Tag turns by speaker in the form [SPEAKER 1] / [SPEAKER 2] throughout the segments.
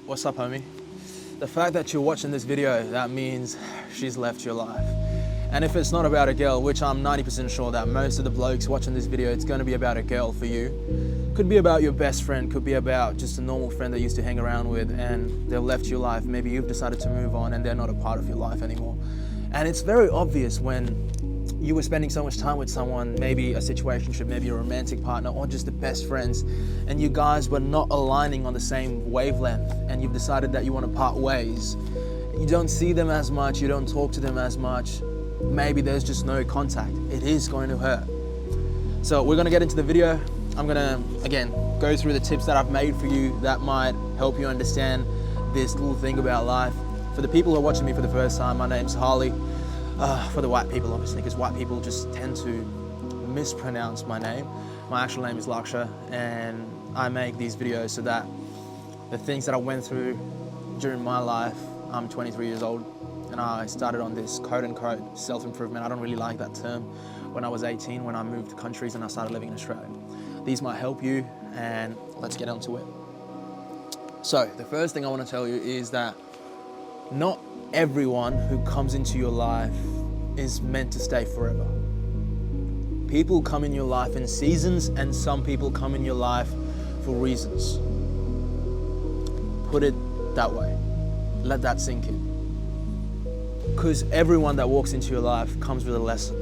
[SPEAKER 1] What's up, homie? The fact that you're watching this video, that means she's left your life. And if it's not about a girl, which I'm 90% sure that most of the blokes watching this video, it's gonna be about a girl for you. Could be about your best friend, could be about just a normal friend that you used to hang around with and they've left your life. Maybe you've decided to move on and they're not a part of your life anymore. And it's very obvious when you were spending so much time with someone, maybe a situationship, maybe a romantic partner, or just the best friends, and you guys were not aligning on the same wavelength, and you've decided that you want to part ways. You don't see them as much, you don't talk to them as much, maybe there's just no contact. It is going to hurt. So we're going to get into the video. I'm going to, again, go through the tips that I've made for you that might help you understand this little thing about life. For the people who are watching me for the first time, my name's Harley. For the white people, obviously, because white people just tend to mispronounce my name. My actual name is Laksha, and I make these videos so that the things that I went through during my life, I'm 23 years old, and I started on this quote-unquote self-improvement. I don't really like that term. When I was 18, when I moved countries and I started living in Australia. These might help you, and let's get onto it. So, the first thing I want to tell you is that not everyone who comes into your life is meant to stay forever. People come in your life in seasons, and some people come in your life for reasons. Put it that way. Let that sink in. Because everyone that walks into your life comes with a lesson.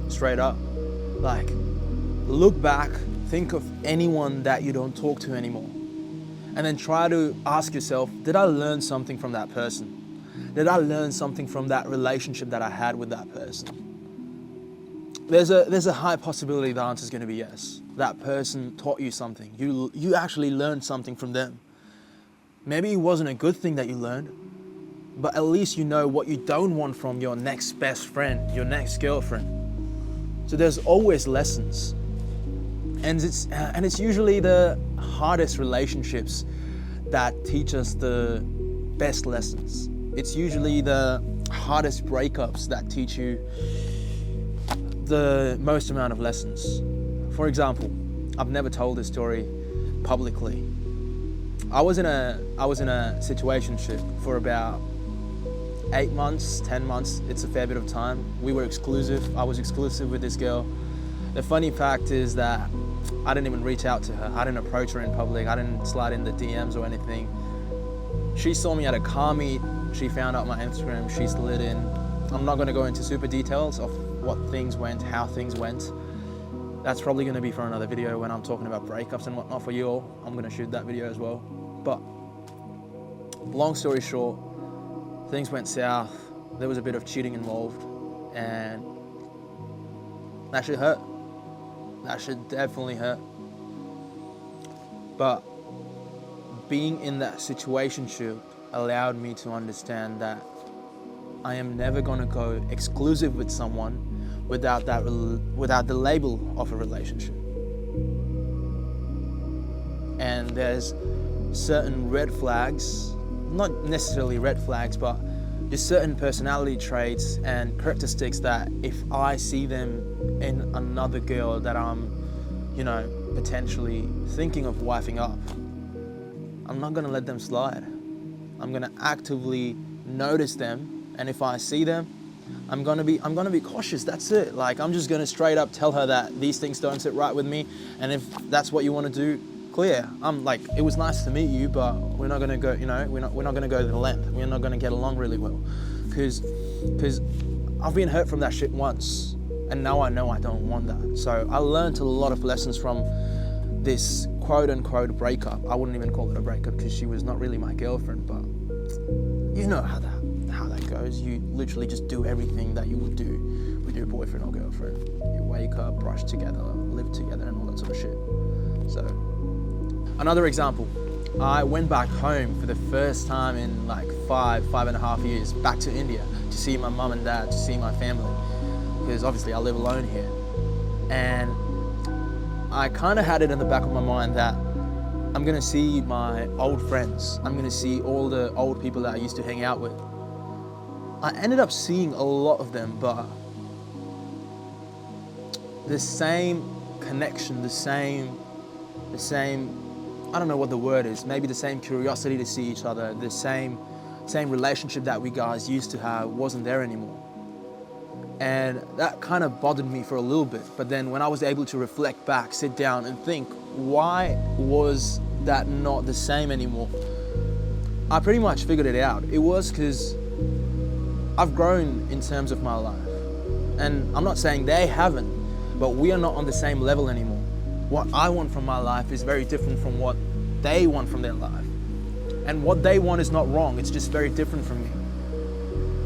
[SPEAKER 1] Straight up. Like, look back, think of anyone that you don't talk to anymore. And then try to ask yourself, did I learn something from that person? Did I learn something from that relationship that I had with that person? There's a high possibility the answer is going to be yes. That person taught you something. You actually learned something from them. Maybe it wasn't a good thing that you learned, but at least you know what you don't want from your next best friend, your next girlfriend. So there's always lessons. And it's usually the hardest relationships that teach us the best lessons. It's usually the hardest breakups that teach you the most amount of lessons. For example, I've never told this story publicly. I was in a situationship for about 8 months, 10 months. It's a fair bit of time. We were exclusive. I was exclusive with this girl. The funny fact is that I didn't even reach out to her. I didn't approach her in public. I didn't slide in the DMs or anything. She saw me at a car meet. She found out my Instagram. She slid in. I'm not going to go into super details of what things went, how things went. That's probably going to be for another video when I'm talking about breakups and whatnot for you all. I'm going to shoot that video as well. But long story short, things went south. There was a bit of cheating involved, and that shit hurt. That should definitely hurt. But being in that situationship allowed me to understand that I am never gonna go exclusive with someone without the label of a relationship. And there's certain red flags, not necessarily red flags, but just certain personality traits and characteristics that if I see them in another girl that I'm, potentially thinking of wifing up, I'm not gonna let them slide. I'm gonna actively notice them, and if I see them, I'm gonna be cautious. That's it. Like, I'm just gonna straight up tell her that these things don't sit right with me, and if that's what you want to do, clear. I'm like, it was nice to meet you, but we're not gonna go. We're not gonna go to the length. We're not gonna get along really well, because I've been hurt from that shit once. And now I know I don't want that. So I learned a lot of lessons from this quote-unquote breakup. I wouldn't even call it a breakup because she was not really my girlfriend, but you know how that goes. You literally just do everything that you would do with your boyfriend or girlfriend. You wake up, brush together, live together, and all that sort of shit. So another example, I went back home for the first time in like 5.5 years, back to India to see my mum and dad, to see my family. Because obviously I live alone here. And I kind of had it in the back of my mind that I'm gonna see my old friends. I'm gonna see all the old people that I used to hang out with. I ended up seeing a lot of them, but the same connection, the same I don't know what the word is, maybe the same curiosity to see each other, the same relationship that we guys used to have wasn't there anymore. And that kind of bothered me for a little bit. But then when I was able to reflect back, sit down and think, why was that not the same anymore? I pretty much figured it out. It was because I've grown in terms of my life. And I'm not saying they haven't, but we are not on the same level anymore. What I want from my life is very different from what they want from their life. And what they want is not wrong, it's just very different from me.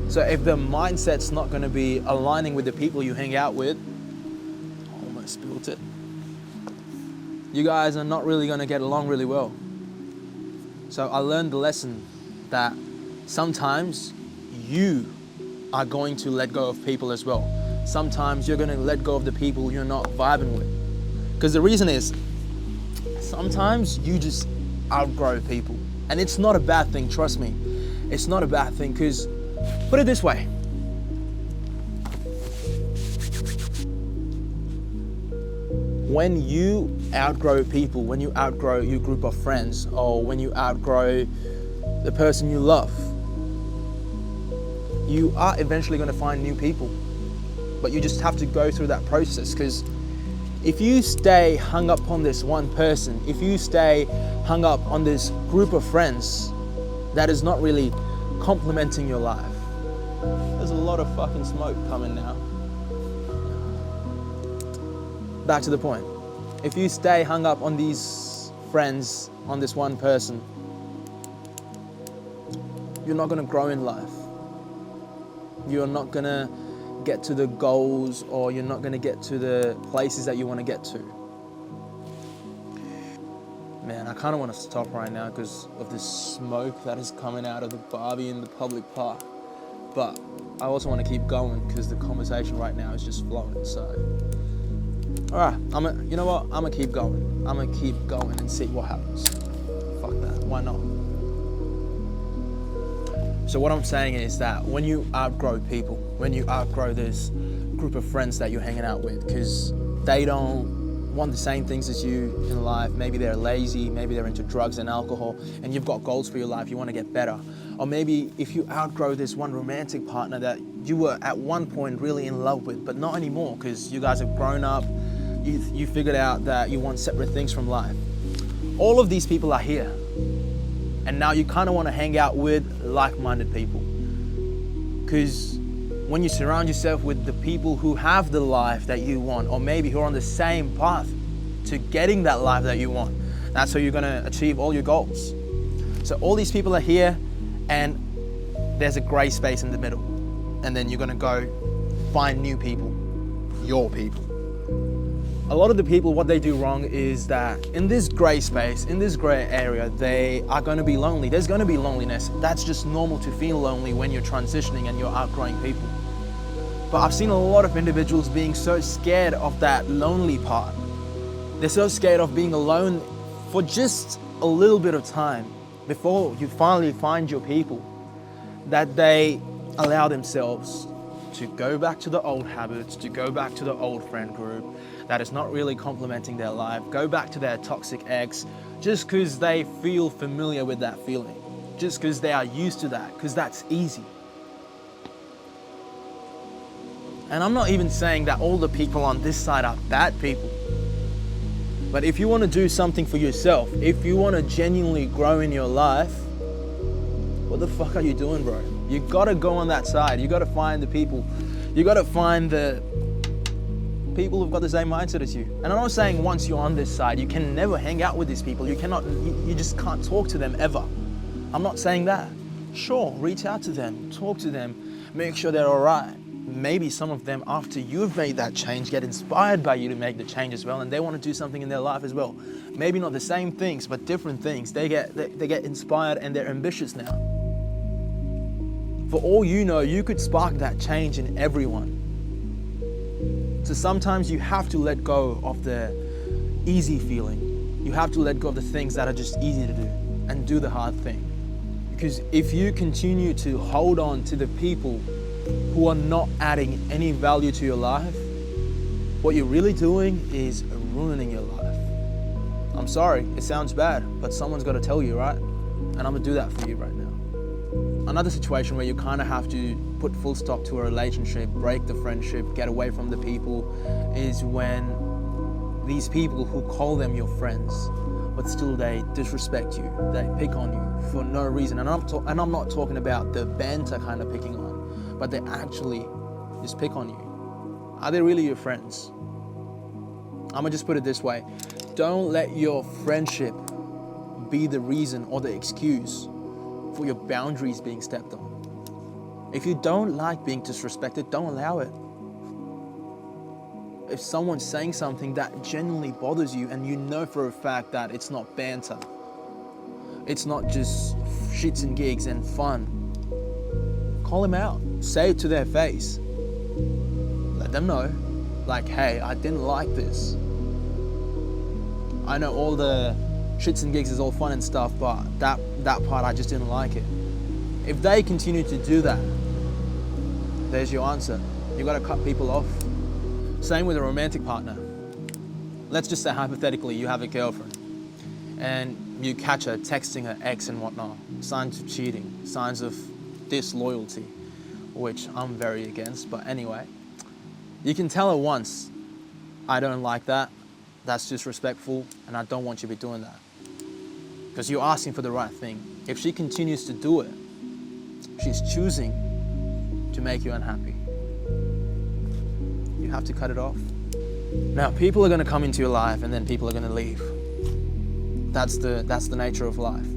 [SPEAKER 1] So if the mindset's not going to be aligning with the people you hang out with, almost spilled it, you guys are not really going to get along really well. So I learned the lesson that sometimes you are going to let go of people as well. Sometimes you're going to let go of the people you're not vibing with. Because the reason is, sometimes you just outgrow people. And it's not a bad thing, trust me. It's not a bad thing, because put it this way. When you outgrow people, when you outgrow your group of friends, or when you outgrow the person you love, you are eventually going to find new people. But you just have to go through that process, because if you stay hung up on this one person, if you stay hung up on this group of friends that is not really complementing your life, there's a lot of fucking smoke coming now. Back to the point. If you stay hung up on these friends, on this one person, you're not going to grow in life. You're not going to get to the goals, or you're not going to get to the places that you want to get to. Man, I kind of want to stop right now because of this smoke that is coming out of the Barbie in the public park. But I also want to keep going because the conversation right now is just flowing. So, all right, you know what? I'm gonna keep going. I'm gonna keep going and see what happens. Fuck that. Why not? So what I'm saying is that when you outgrow people, when you outgrow this group of friends that you're hanging out with, because they don't want the same things as you in life, maybe they're lazy, maybe they're into drugs and alcohol, and you've got goals for your life, you want to get better. Or maybe if you outgrow this one romantic partner that you were at one point really in love with, but not anymore because you guys have grown up, you figured out that you want separate things from life. All of these people are here. And now you kind of want to hang out with like-minded people. Because when you surround yourself with the people who have the life that you want, or maybe who are on the same path to getting that life that you want, that's how you're going to achieve all your goals. So all these people are here, and there's a gray space in the middle. And then you're going to go find new people, your people. A lot of the people, what they do wrong is that in this gray space, in this gray area, they are going to be lonely. There's going to be loneliness. That's just normal to feel lonely when you're transitioning and you're outgrowing people. But I've seen a lot of individuals being so scared of that lonely part. They're so scared of being alone for just a little bit of time before you finally find your people, that they allow themselves to go back to the old habits, to go back to the old friend group that is not really complementing their life, go back to their toxic ex just because they feel familiar with that feeling, just because they are used to that, because that's easy. And I'm not even saying that all the people on this side are bad people. But if you want to do something for yourself, if you want to genuinely grow in your life, what the fuck are you doing, bro? You gotta go on that side. You gotta find the people. You gotta find the people who've got the same mindset as you. And I'm not saying once you're on this side, you can never hang out with these people. You just can't talk to them ever. I'm not saying that. Sure, reach out to them, talk to them, make sure they're all right. Maybe some of them, after you've made that change, get inspired by you to make the change as well, and they want to do something in their life as well. Maybe not the same things, but different things. They get inspired and they're ambitious now. For all you know, you could spark that change in everyone. So sometimes you have to let go of the easy feeling. You have to let go of the things that are just easy to do and do the hard thing. Because if you continue to hold on to the people who are not adding any value to your life, what you're really doing is ruining your life. I'm I'm sorry, it sounds bad, but someone's got to tell you, right? And I'm gonna do that for you right now. Another situation where you kind of have to put full stop to a relationship, break the friendship, get away from the people, is when these people who call them your friends, but still they disrespect you, they pick on you for no reason. And I'm not talking about the banter kind of picking on, but they actually just pick on you. Are they really your friends? I'm gonna just put it this way. Don't let your friendship be the reason or the excuse for your boundaries being stepped on. If you don't like being disrespected, don't allow it. If someone's saying something that genuinely bothers you and you know for a fact that it's not banter, it's not just shits and gigs and fun, call them out. Say it to their face. Let them know, like, hey, I didn't like this. I know all the shits and gigs is all fun and stuff, but that part, I just didn't like it. If they continue to do that, there's your answer. You gotta cut people off. Same with a romantic partner. Let's just say hypothetically you have a girlfriend and you catch her texting her ex and whatnot, signs of cheating, signs of disloyalty, which I'm very against, but anyway. You can tell her once, I don't like that, that's disrespectful, and I don't want you to be doing that. Because you're asking for the right thing. If she continues to do it, she's choosing to make you unhappy. You have to cut it off. Now, people are gonna come into your life and then people are gonna leave. That's the nature of life.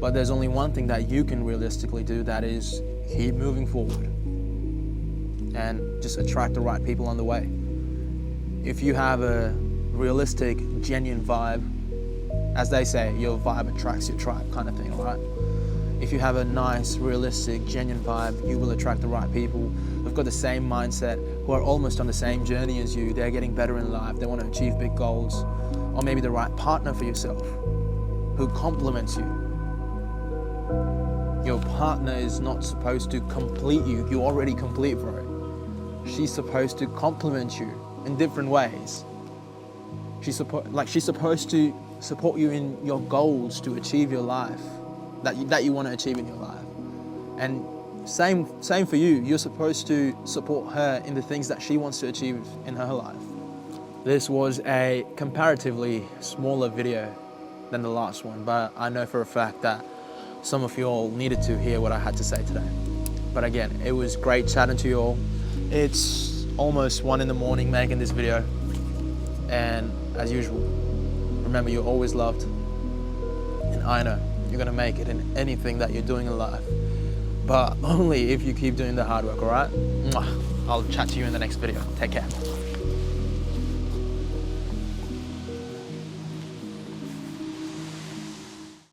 [SPEAKER 1] But there's only one thing that you can realistically do, that is keep moving forward and just attract the right people on the way. If you have a realistic, genuine vibe, as they say, your vibe attracts your tribe kind of thing, right? If you have a nice, realistic, genuine vibe, you will attract the right people who've got the same mindset, who are almost on the same journey as you. They're getting better in life, they want to achieve big goals, or maybe the right partner for yourself who complements you. Your partner is not supposed to complete you. You're already complete, bro. She's supposed to complement you in different ways. She's supposed to support you in your goals to achieve your life, that you want to achieve in your life. And same for you. You're supposed to support her in the things that she wants to achieve in her life. This was a comparatively smaller video than the last one, but I know for a fact that some of you all needed to hear what I had to say today. But again, it was great chatting to you all. It's almost 1 a.m. making this video. And as usual, remember, you're always loved. And I know you're gonna make it in anything that you're doing in life, but only if you keep doing the hard work, all right? I'll chat to you in the next video. Take care.